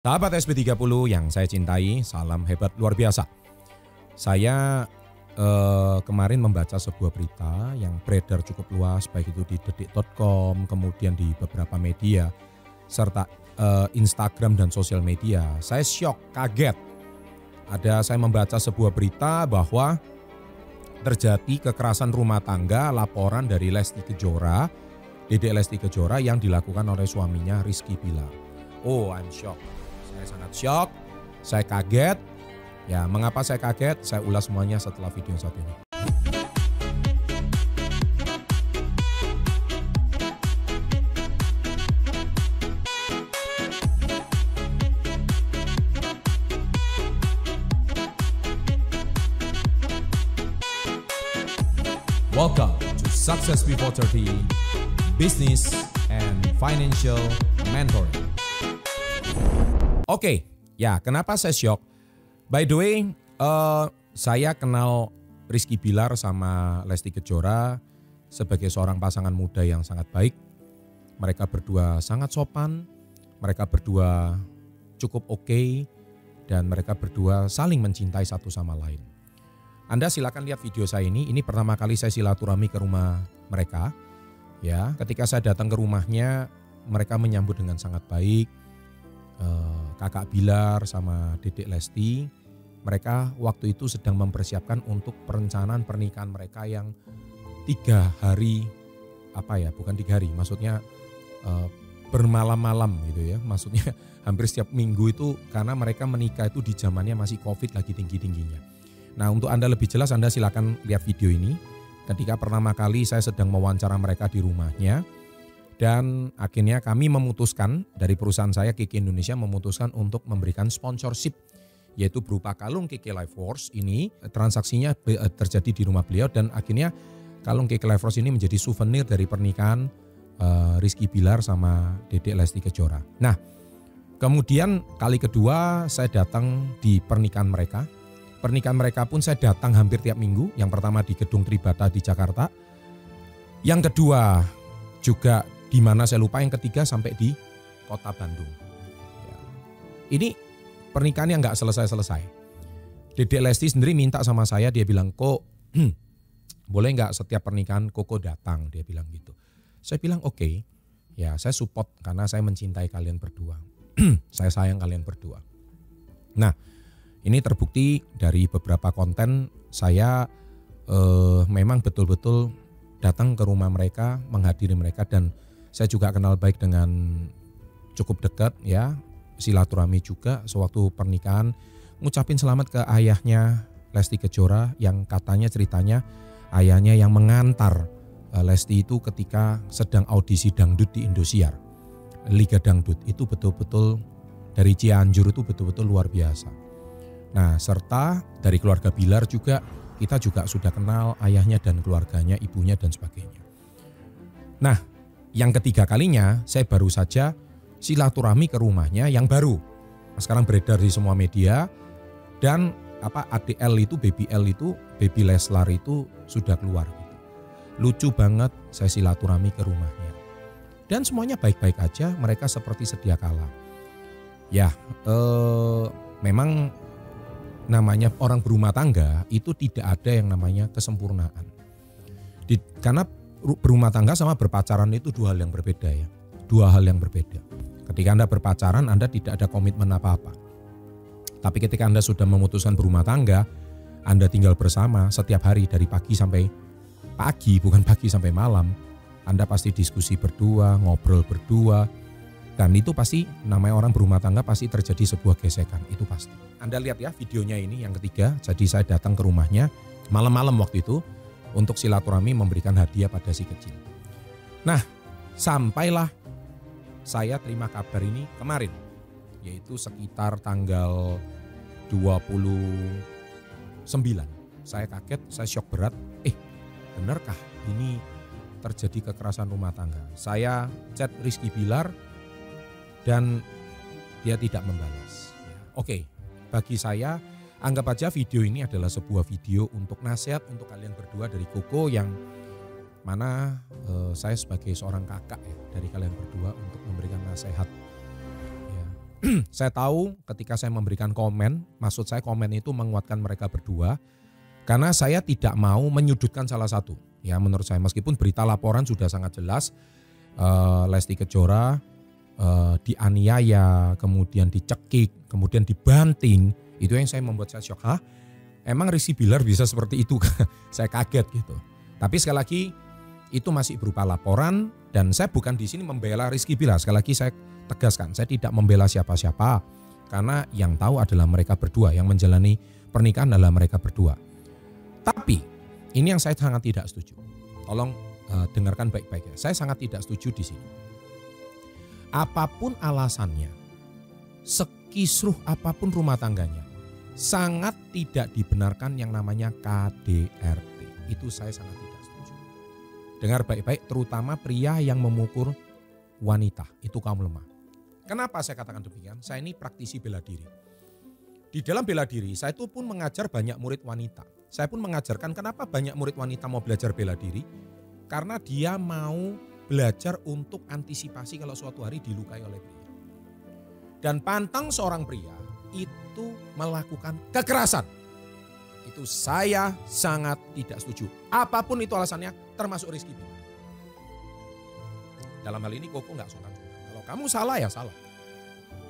Sahabat SP30 yang saya cintai, salam hebat luar biasa. Saya kemarin membaca sebuah berita yang beredar cukup luas, baik itu di detik.com, kemudian di beberapa media, serta Instagram dan sosial media. Saya syok, kaget. Saya membaca sebuah berita bahwa terjadi kekerasan rumah tangga, laporan dari Lesti Kejora, Dedek Lesti Kejora yang dilakukan oleh suaminya Rizky Bilar. Oh, I'm shocked. Saya sangat shock, saya kaget. Ya, mengapa saya kaget? Saya ulas semuanya setelah video satu ini. Welcome to Success Before 30, Business and Financial Mentoring. Oke, ya kenapa saya shock? By the way, saya kenal Rizky Bilar sama Lesti Kejora sebagai seorang pasangan muda yang sangat baik. Mereka berdua sangat sopan, mereka berdua cukup oke, dan mereka berdua saling mencintai satu sama lain. Anda silakan lihat video saya ini pertama kali saya silaturahmi ke rumah mereka. Ya, ketika saya datang ke rumahnya, mereka menyambut dengan sangat baik. Kakak Bilar sama Dedek Lesti, mereka waktu itu sedang mempersiapkan untuk perencanaan pernikahan mereka yang 3 hari, bukan 3 hari, maksudnya bermalam-malam gitu ya, maksudnya hampir setiap minggu itu karena mereka menikah itu di zamannya masih COVID lagi tinggi-tingginya. Nah, untuk Anda lebih jelas Anda silakan lihat video ini ketika pertama kali saya sedang mewawancara mereka di rumahnya. Dan akhirnya kami memutuskan, dari perusahaan saya Kiki Indonesia memutuskan untuk memberikan sponsorship, yaitu berupa kalung Kiki Life Force ini. Transaksinya terjadi di rumah beliau dan akhirnya kalung Kiki Life Force ini menjadi souvenir dari pernikahan Rizky Bilar sama Dedek Lesti Kejora. Nah, kemudian kali kedua saya datang di pernikahan mereka. Pernikahan mereka pun saya datang hampir tiap minggu. Yang pertama di Gedung Tribata di Jakarta. Yang kedua juga di mana saya lupa, yang ketiga sampai di Kota Bandung. Ya. Ini pernikahan yang nggak selesai-selesai. Dedek Lesti sendiri minta sama saya, dia bilang, "Kok boleh nggak setiap pernikahan Koko datang?" Dia bilang gitu. Saya bilang oke. Ya saya support karena saya mencintai kalian berdua. Saya sayang kalian berdua. Nah, ini terbukti dari beberapa konten saya memang betul-betul datang ke rumah mereka, menghadiri mereka, dan saya juga kenal baik dengan cukup dekat ya, silaturahmi juga sewaktu pernikahan, ngucapin selamat ke ayahnya Lesti Kejora yang katanya ceritanya ayahnya yang mengantar Lesti itu ketika sedang audisi dangdut di Indosiar, Liga Dangdut itu betul-betul dari Cianjur itu betul-betul luar biasa. Nah, serta dari keluarga Bilar juga kita juga sudah kenal ayahnya dan keluarganya, ibunya dan sebagainya. Nah, yang ketiga kalinya saya baru saja silaturahmi ke rumahnya yang baru. Sekarang beredar di semua media dan adik L itu, baby Leslar itu sudah keluar gitu. Lucu banget, saya silaturahmi ke rumahnya. Dan semuanya baik-baik aja, mereka seperti sedia kala. Ya, memang namanya orang berumah tangga itu tidak ada yang namanya kesempurnaan. Karena berumah tangga sama berpacaran itu dua hal yang berbeda ya. Dua hal yang berbeda. Ketika Anda berpacaran, Anda tidak ada komitmen apa-apa. Tapi ketika Anda sudah memutuskan berumah tangga, Anda tinggal bersama setiap hari dari pagi sampai pagi, bukan pagi sampai malam. Anda pasti diskusi berdua, ngobrol berdua. Dan itu pasti namanya orang berumah tangga pasti terjadi sebuah gesekan, itu pasti. Anda lihat ya videonya ini yang ketiga, jadi saya datang ke rumahnya malam-malam waktu itu untuk silaturahmi memberikan hadiah pada si kecil. Nah, sampailah saya terima kabar ini kemarin, yaitu sekitar tanggal 29. Saya kaget, saya syok berat, benarkah ini terjadi kekerasan rumah tangga? Saya chat Rizky Bilar, dan dia tidak membalas. Oke, bagi saya anggap aja video ini adalah sebuah video untuk nasihat untuk kalian berdua dari Koko yang mana saya sebagai seorang kakak ya dari kalian berdua untuk memberikan nasihat. Ya, Saya tahu ketika saya memberikan komen, maksud saya komen itu menguatkan mereka berdua. Karena saya tidak mau menyudutkan salah satu. Ya menurut saya meskipun berita laporan sudah sangat jelas. Lesti Kejora dianiaya, kemudian dicekik, kemudian dibanting. Itu yang saya membuat saya syok. Hah? Emang Rizky Bilar bisa seperti itu? Saya kaget gitu. Tapi sekali lagi itu masih berupa laporan dan saya bukan di sini membela Rizky Bilar. Sekali lagi saya tegaskan, saya tidak membela siapa-siapa. Karena yang tahu adalah mereka berdua, yang menjalani pernikahan adalah mereka berdua. Tapi ini yang saya sangat tidak setuju. Tolong dengarkan baik-baik ya. Saya sangat tidak setuju di sini. Apapun alasannya, sekisruh apapun rumah tangganya, sangat tidak dibenarkan yang namanya KDRT. Itu saya sangat tidak setuju. Dengar baik-baik, terutama pria yang memukul wanita, itu kaum lemah. Kenapa saya katakan demikian? Saya ini praktisi bela diri. Di dalam bela diri, saya itu pun mengajar banyak murid wanita. Saya pun mengajarkan kenapa banyak murid wanita mau belajar bela diri. Karena dia mau belajar untuk antisipasi kalau suatu hari dilukai oleh pria. Dan pantang seorang pria itu melakukan kekerasan. Itu saya sangat tidak setuju. Apapun itu alasannya, termasuk Rizky Bilar. Dalam hal ini Koko nggak sungkan-sungkan. Kalau kamu salah ya salah.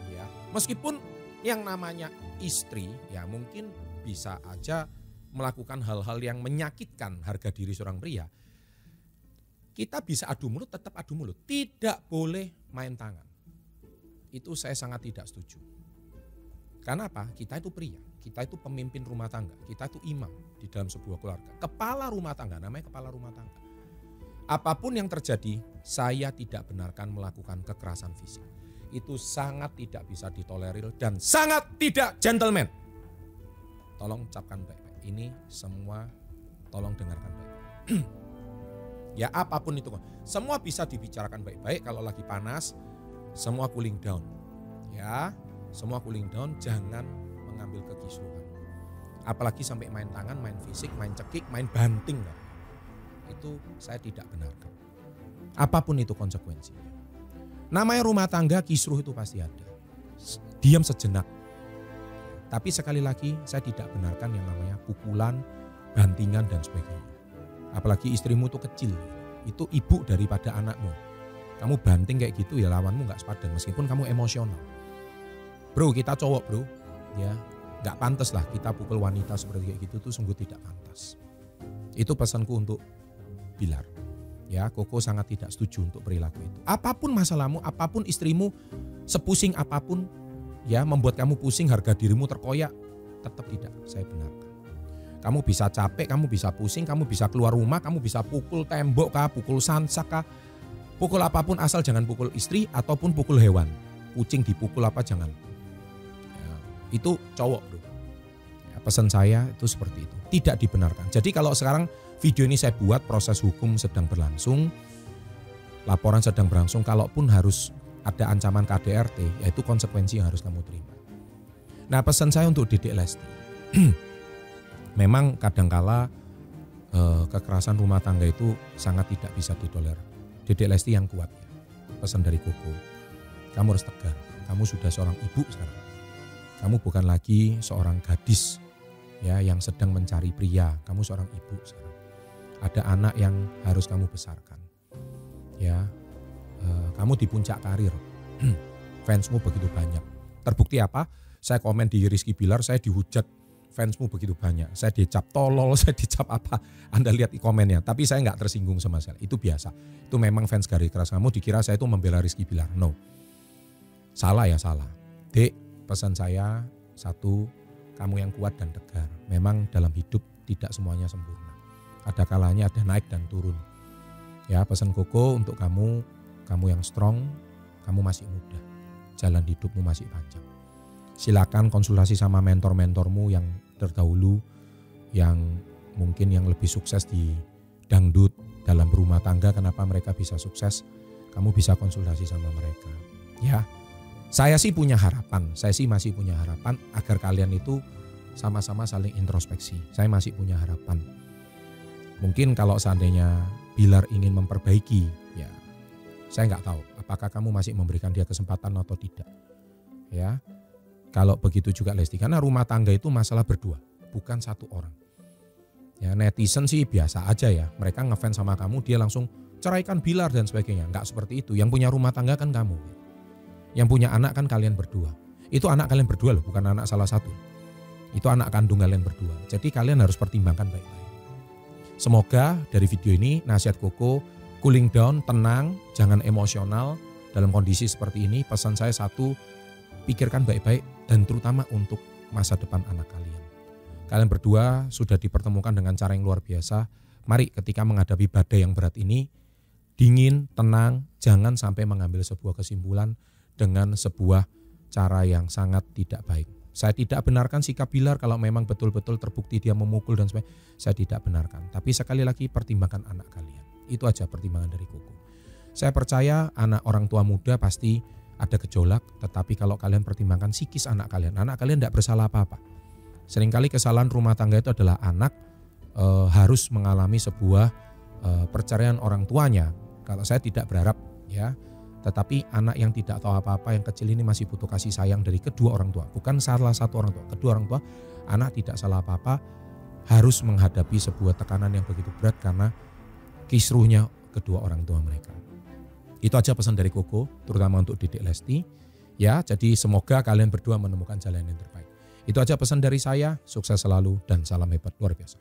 Ya, meskipun yang namanya istri ya mungkin bisa aja melakukan hal-hal yang menyakitkan harga diri seorang pria. Kita bisa adu mulut, tetap adu mulut. Tidak boleh main tangan. Itu saya sangat tidak setuju. Karena apa? Kita itu pria, kita itu pemimpin rumah tangga, kita itu imam di dalam sebuah keluarga. Kepala rumah tangga, namanya kepala rumah tangga. Apapun yang terjadi, saya tidak benarkan melakukan kekerasan fisik. Itu sangat tidak bisa ditolerir dan sangat tidak gentleman. Tolong ucapkan baik-baik. Ini semua tolong dengarkan baik-baik. Ya apapun itu, semua bisa dibicarakan baik-baik. Kalau lagi panas, semua cooling down. Ya, semua cooling down, jangan mengambil kekisruhan. Apalagi sampai main tangan, main fisik, main cekik, main banting. Itu saya tidak benarkan. Apapun itu konsekuensinya. Namanya rumah tangga, kisruh itu pasti ada. Diam sejenak. Tapi sekali lagi saya tidak benarkan yang namanya pukulan, bantingan dan sebagainya. Apalagi istrimu itu kecil, itu ibu daripada anakmu. Kamu banting kayak gitu ya lawanmu gak sepadan meskipun kamu emosional. Bro, kita cowok bro, ya gak pantas lah kita pukul wanita seperti kayak gitu tuh sungguh tidak pantas. Itu pesanku untuk Bilar. Ya, Koko sangat tidak setuju untuk perilaku itu. Apapun masalahmu, apapun istrimu, sepusing apapun, ya membuat kamu pusing, harga dirimu terkoyak, tetap tidak saya benarkan. Kamu bisa capek, kamu bisa pusing, kamu bisa keluar rumah, kamu bisa pukul tembok kah, pukul sansak kah, pukul apapun asal jangan pukul istri ataupun pukul hewan. Kucing dipukul apa jangan. Ya, itu cowok bro. Ya, pesan saya itu seperti itu. Tidak dibenarkan. Jadi kalau sekarang video ini saya buat, proses hukum sedang berlangsung, laporan sedang berlangsung, kalaupun harus ada ancaman KDRT, yaitu konsekuensi yang harus kamu terima. Nah pesan saya untuk Dedek Lesti. Memang kadangkala kekerasan rumah tangga itu sangat tidak bisa ditolerir. Dedek Lesti yang kuat ya. Pesan dari Koko. Kamu harus tegar. Kamu sudah seorang ibu sekarang. Kamu bukan lagi seorang gadis ya yang sedang mencari pria. Kamu seorang ibu sekarang. Ada anak yang harus kamu besarkan. Ya. Kamu di puncak karir. Fansmu begitu banyak. Terbukti apa? Saya komen di Rizky Bilar, saya dihujat fansmu begitu banyak. Saya dicap tolol, saya dicap apa. Anda lihat di komennya. Tapi saya nggak tersinggung sama sekali. Itu biasa. Itu memang fans garis keras. Kamu dikira saya itu membela Rizky Bilar. No. Salah ya salah. Dek, pesan saya satu, kamu yang kuat dan tegar. Memang dalam hidup tidak semuanya sempurna. Ada kalanya ada naik dan turun. Ya pesan Koko untuk kamu yang strong, kamu masih muda. Jalan hidupmu masih panjang. Silakan konsultasi sama mentor-mentormu yang terdahulu, yang mungkin yang lebih sukses di dangdut dalam berumah tangga, kenapa mereka bisa sukses, kamu bisa konsultasi sama mereka. Ya, saya sih punya harapan, saya sih masih punya harapan agar kalian itu sama-sama saling introspeksi. Saya masih punya harapan. Mungkin kalau seandainya Bilar ingin memperbaiki, ya saya nggak tahu apakah kamu masih memberikan dia kesempatan atau tidak. ya. Kalau begitu juga Lesti, karena rumah tangga itu masalah berdua, bukan satu orang. Ya, netizen sih biasa aja ya, mereka ngefans sama kamu dia langsung ceraikan Bilar dan sebagainya. Enggak seperti itu. Yang punya rumah tangga kan kamu. Yang punya anak kan kalian berdua. Itu anak kalian berdua loh, bukan anak salah satu. Itu anak kandung kalian berdua. Jadi kalian harus pertimbangkan baik-baik. Semoga dari video ini nasihat Koko, cooling down, tenang, jangan emosional dalam kondisi seperti ini. Pesan saya satu, pikirkan baik-baik dan terutama untuk masa depan anak kalian. Kalian berdua sudah dipertemukan dengan cara yang luar biasa. Mari ketika menghadapi badai yang berat ini, dingin, tenang, jangan sampai mengambil sebuah kesimpulan dengan sebuah cara yang sangat tidak baik. Saya tidak benarkan sikap Bilar kalau memang betul-betul terbukti dia memukul dan sebagainya. Saya tidak benarkan. Tapi sekali lagi pertimbangkan anak kalian. Itu aja pertimbangan dari Koko. Saya percaya anak orang tua muda pasti ada gejolak. Tetapi kalau kalian pertimbangkan psikis anak kalian tidak bersalah apa-apa. Seringkali kesalahan rumah tangga itu adalah anak harus mengalami sebuah perceraian orang tuanya. Kalau saya tidak berharap ya. Tetapi anak yang tidak tahu apa-apa yang kecil ini masih butuh kasih sayang dari kedua orang tua. Bukan salah satu orang tua, kedua orang tua. Anak tidak salah apa-apa harus menghadapi sebuah tekanan yang begitu berat karena kisruhnya kedua orang tua mereka. Itu aja pesan dari Koko, terutama untuk Didik Lesti. Ya, jadi semoga kalian berdua menemukan jalan yang terbaik. Itu aja pesan dari saya, sukses selalu dan salam hebat luar biasa.